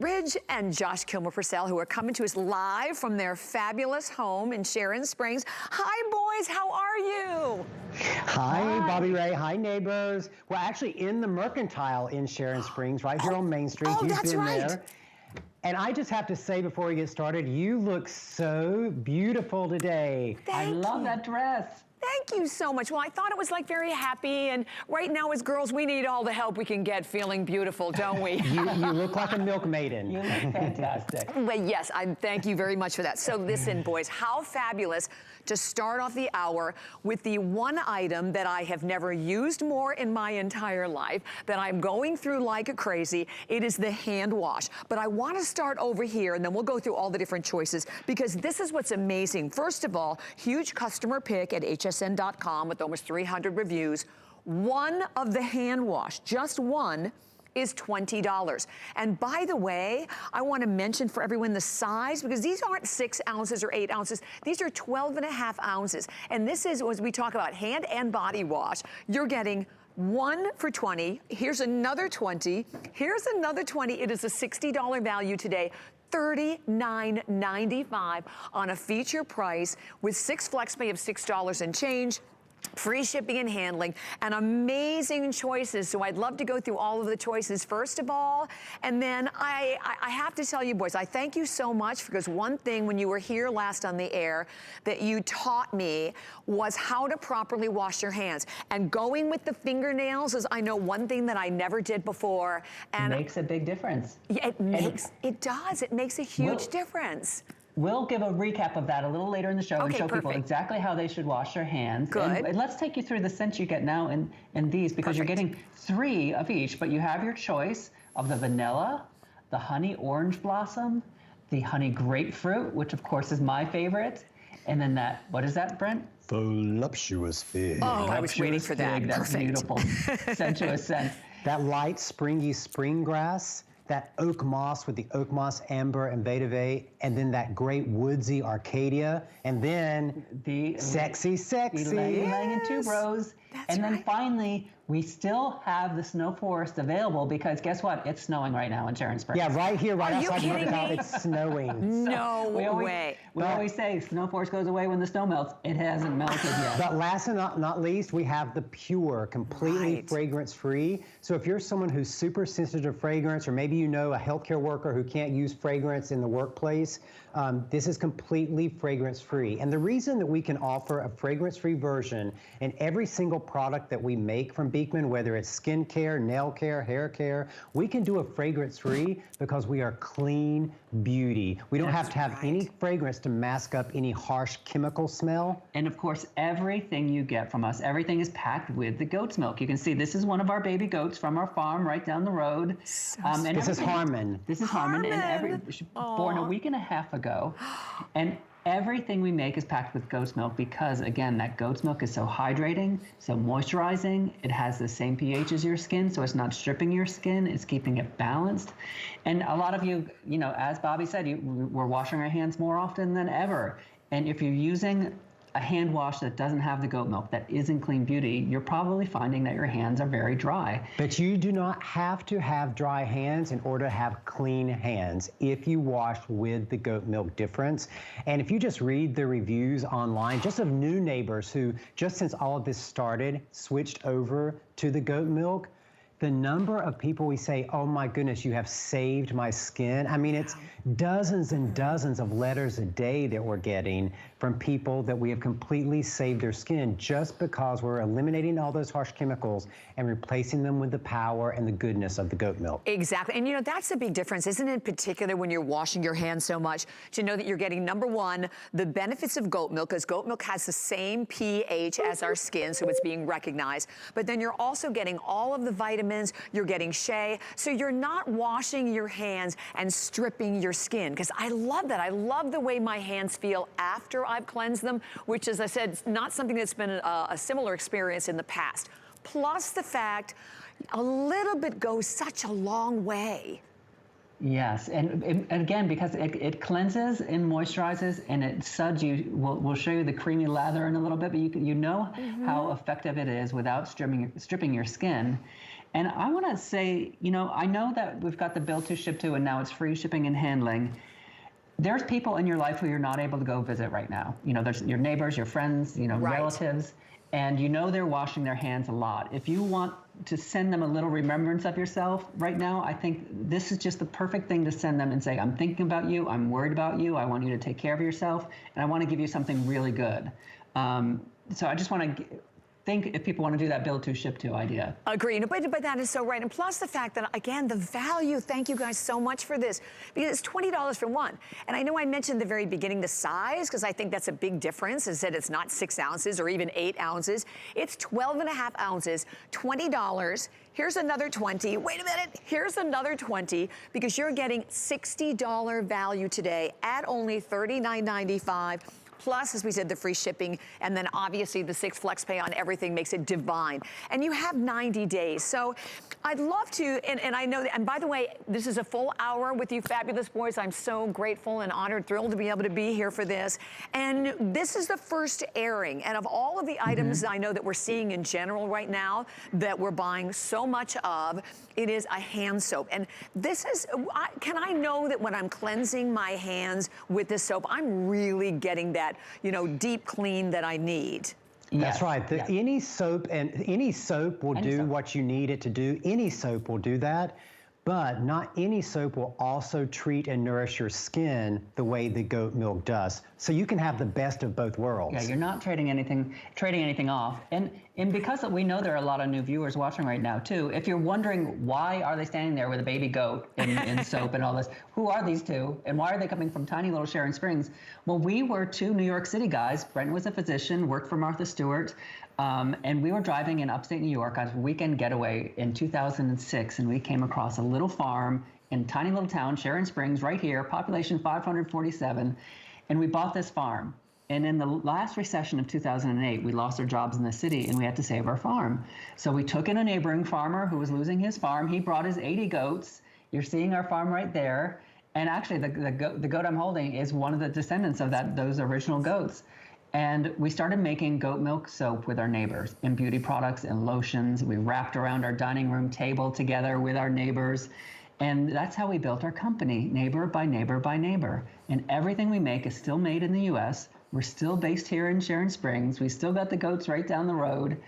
Ridge and Josh Kilmer-Purcell, who are coming to us live from their fabulous home in Sharon Springs. Hi, boys. How are you? Hi, Bobby Ray. Hi, neighbors. We're actually in the Mercantile in Sharon Springs, right here on Main Street. You've been right. there. And I just have to say before we get started, you look so beautiful today. I love that dress. Thank you so much. Well, I thought it was like very happy, and right now as girls, we need all the help we can get feeling beautiful, don't we? you look like a milk maiden. You look fantastic. But yes, I thank you very much for that. So listen, boys, how fabulous to start off the hour with the one item that I have never used more in my entire life, that I'm going through like crazy. It is the hand wash. But I want to start over here, and then we'll go through all the different choices, because this is what's amazing. First of all, huge customer pick at hsn.com with almost 300 reviews. One of the hand wash, just one, is $20. And by the way, I want to mention for everyone the size, because these aren't 6 ounces or 8 ounces. These are 12.5 ounces. And this is, as we talk about hand and body wash, you're getting one for 20. Here's another 20. Here's another 20. It is a $60 value today. $39.95 on a feature price with 6 FlexPay of $6 and change. Free shipping and handling, and amazing choices. So I'd love to go through all of the choices first of all. And then I have to tell you, boys, I thank you so much, because one thing when you were here last on the air that you taught me was how to properly wash your hands. And going with the fingernails is, I know, one thing that I never did before. And it makes a big difference. Yeah, it does. It makes a huge difference. We'll give a recap of that a little later in the show and show people exactly how they should wash their hands. Good. And let's take you through the scents you get now in these, because you're getting 3 of each, but you have your choice of the vanilla, the honey orange blossom, the honey grapefruit, which of course is my favorite, and then that, what is that, Brent? Voluptuous fig. Oh, I was waiting for that. That's beautiful. Sensuous scent. That light, springy spring grass, that oak moss with the oak moss, amber, and vetiver, and then that great woodsy Arcadia, and then the sexy. The Lang and Tuberose. And then finally, we still have the snow forest available, because guess what? It's snowing right now in Sharon Springs. Yeah, right here, right outside the Mercantile, it's snowing. No way. We always say snow forest goes away when the snow melts. It hasn't melted yet. But last and not least, we have the pure, completely fragrance-free. So if you're someone who's super sensitive to fragrance, or maybe you know a healthcare worker who can't use fragrance in the workplace, this is completely fragrance-free. And the reason that we can offer a fragrance-free version in every single product that we make from Beekman, whether it's skin care, nail care, hair care, we can do a fragrance-free because we are clean beauty. We don't have to have any fragrance to mask up any harsh chemical smell. And of course, everything you get from us, everything is packed with the goat's milk. You can see this is one of our baby goats from our farm right down the road. And this is Harmon. This is Harmon, and born a week and a half ago. And everything we make is packed with goat's milk, because again, that goat's milk is so hydrating, so moisturizing. It has the same pH as your skin, so it's not stripping your skin, it's keeping it balanced. And a lot of you, as Bobby said, we're washing our hands more often than ever. And if you're using a hand wash that doesn't have the goat milk, that isn't clean beauty, you're probably finding that your hands are very dry. But you do not have to have dry hands in order to have clean hands if you wash with the goat milk difference. And if you just read the reviews online, just of new neighbors who, just since all of this started, switched over to the goat milk, the number of people we say, oh my goodness, you have saved my skin. I mean, it's dozens and dozens of letters a day that we're getting from people that we have completely saved their skin just because we're eliminating all those harsh chemicals and replacing them with the power and the goodness of the goat milk. Exactly. And that's the big difference, isn't it, in particular when you're washing your hands so much, to know that you're getting, number one, the benefits of goat milk, because goat milk has the same pH as our skin, so it's being recognized. But then you're also getting all of the vitamins, you're getting Shea, so you're not washing your hands and stripping your skin, because I love that. I love the way my hands feel after I've cleansed them, which, as I said, is not something that's been a similar experience in the past. Plus the fact a little bit goes such a long way. Yes, and again, because it cleanses and moisturizes, and it suds you. We'll show you the creamy lather in a little bit, but you know how effective it is without stripping your skin. And I want to say, you know, I know that we've got the build to ship to, and now it's free shipping and handling. There's people in your life who you're not able to go visit right now. You know, there's your neighbors, your friends, you know, relatives, and you know they're washing their hands a lot. If you want to send them a little remembrance of yourself right now, I think this is just the perfect thing to send them and say, I'm thinking about you, I'm worried about you, I want you to take care of yourself, and I want to give you something really good. So I just want to think if people want to do that build to ship to idea. Agreed, but that is so right. And plus the fact that, again, the value, thank you guys so much for this, because it's $20 for one. And I know I mentioned at the very beginning the size, because I think that's a big difference, is that it's not 6 ounces or even 8 ounces. It's 12.5 ounces, $20. Here's another 20. Wait a minute, here's another 20, because you're getting $60 value today at only $39.95. Plus, as we said, the free shipping, and then obviously the 6 flex pay on everything makes it divine. And you have 90 days. So I'd love to, and I know that, and by the way, this is a full hour with you fabulous boys. I'm so grateful and honored, thrilled to be able to be here for this. And this is the first airing. And of all of the items I know that we're seeing in general right now that we're buying so much of, it is a hand soap. And this is, can I know that when I'm cleansing my hands with this soap, I'm really getting that, you know, deep clean that I need? That's right. Any soap will do what you need it to do. Any soap will do that. But not any soap will also treat and nourish your skin the way the goat milk does. So you can have the best of both worlds. Yeah, you're not trading anything off. And because we know there are a lot of new viewers watching right now too, if you're wondering why are they standing there with a baby goat in soap and all this, who are these two? And why are they coming from tiny little Sharon Springs? Well, we were 2 New York City guys. Brent was a physician, worked for Martha Stewart. And we were driving in upstate New York on a weekend getaway in 2006, and we came across a little farm in a tiny little town, Sharon Springs, right here, population 547, and we bought this farm. And in the last recession of 2008, we lost our jobs in the city, and we had to save our farm. So we took in a neighboring farmer who was losing his farm. He brought his 80 goats. You're seeing our farm right there. And actually, the goat I'm holding is one of the descendants of those original goats. And we started making goat milk soap with our neighbors and beauty products and lotions. We wrapped around our dining room table together with our neighbors. And that's how we built our company, neighbor by neighbor by neighbor. And everything we make is still made in the U.S. We're still based here in Sharon Springs. We still got the goats right down the road.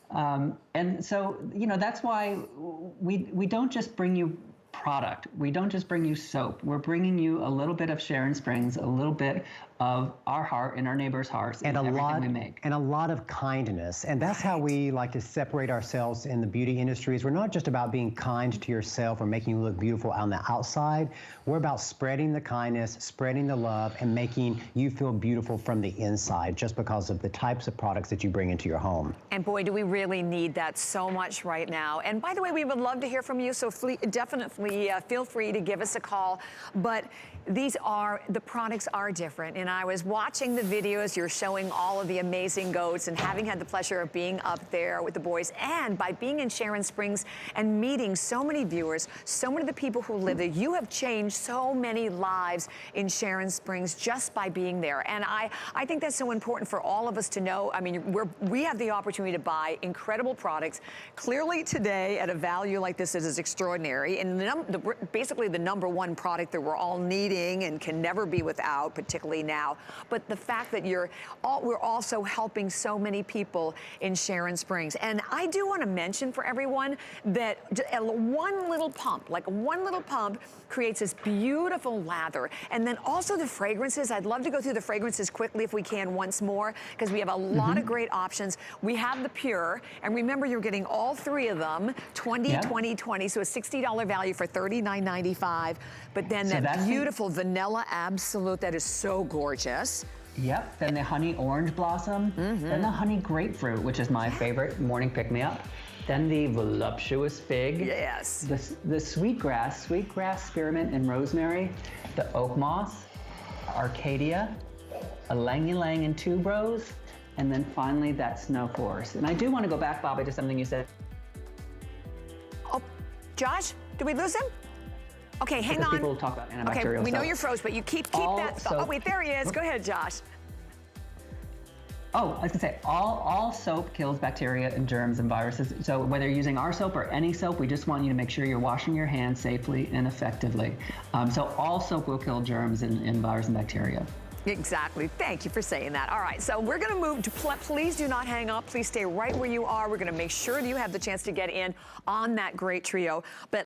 And so, you know, that's why we don't just bring you product. We don't just bring you soap. We're bringing you a little bit of Sharon Springs, a little bit of our heart and our neighbors' hearts and everything we make. And a lot of kindness. And that's how we like to separate ourselves in the beauty industries. We're not just about being kind to yourself or making you look beautiful on the outside. We're about spreading the kindness, spreading the love, and making you feel beautiful from the inside just because of the types of products that you bring into your home. And boy, do we really need that so much right now. And by the way, we would love to hear from you, so definitely feel free to give us a call. But the products are different. And I was watching the videos, you're showing all of the amazing goats, and having had the pleasure of being up there with the boys, and by being in Sharon Springs and meeting so many viewers, so many of the people who live there, you have changed so many lives in Sharon Springs just by being there. And I think that's so important for all of us to know. I mean, we have the opportunity to buy incredible products. Clearly today, at a value like this, it is extraordinary. And basically the #1 product that we're all needing and can never be without, particularly now. But the fact that we're also helping so many people in Sharon Springs. And I do want to mention for everyone that one little pump creates this beautiful lather. And then also the fragrances. I'd love to go through the fragrances quickly if we can once more, because we have a lot of great options. We have the Pure, and remember, you're getting all 3 of them, 20, 20, 20, so a $60 value for $39.95. But then that beautiful vanilla absolute that is so gorgeous. Yep, then the honey orange blossom, then the honey grapefruit, which is my favorite morning pick-me-up. Then the voluptuous fig. Yes. The sweetgrass spearmint and rosemary, the oak moss, Arcadia, ylang ylang and tuberose, and then finally that snow forest. And I do want to go back, Bobby, to something you said. Oh, Josh, did we lose him? Okay, hang on. People talk about antibacterial we know you're froze, but you keep that. Oh, wait, there he is. Go ahead, Josh. Oh, I was gonna say, all soap kills bacteria and germs and viruses. So whether you're using our soap or any soap, we just want you to make sure you're washing your hands safely and effectively. So all soap will kill germs and virus and bacteria. Exactly. Thank you for saying that. All right, so we're going to move to, please do not hang up. Please stay right where you are. We're going to make sure that you have the chance to get in on that great trio. But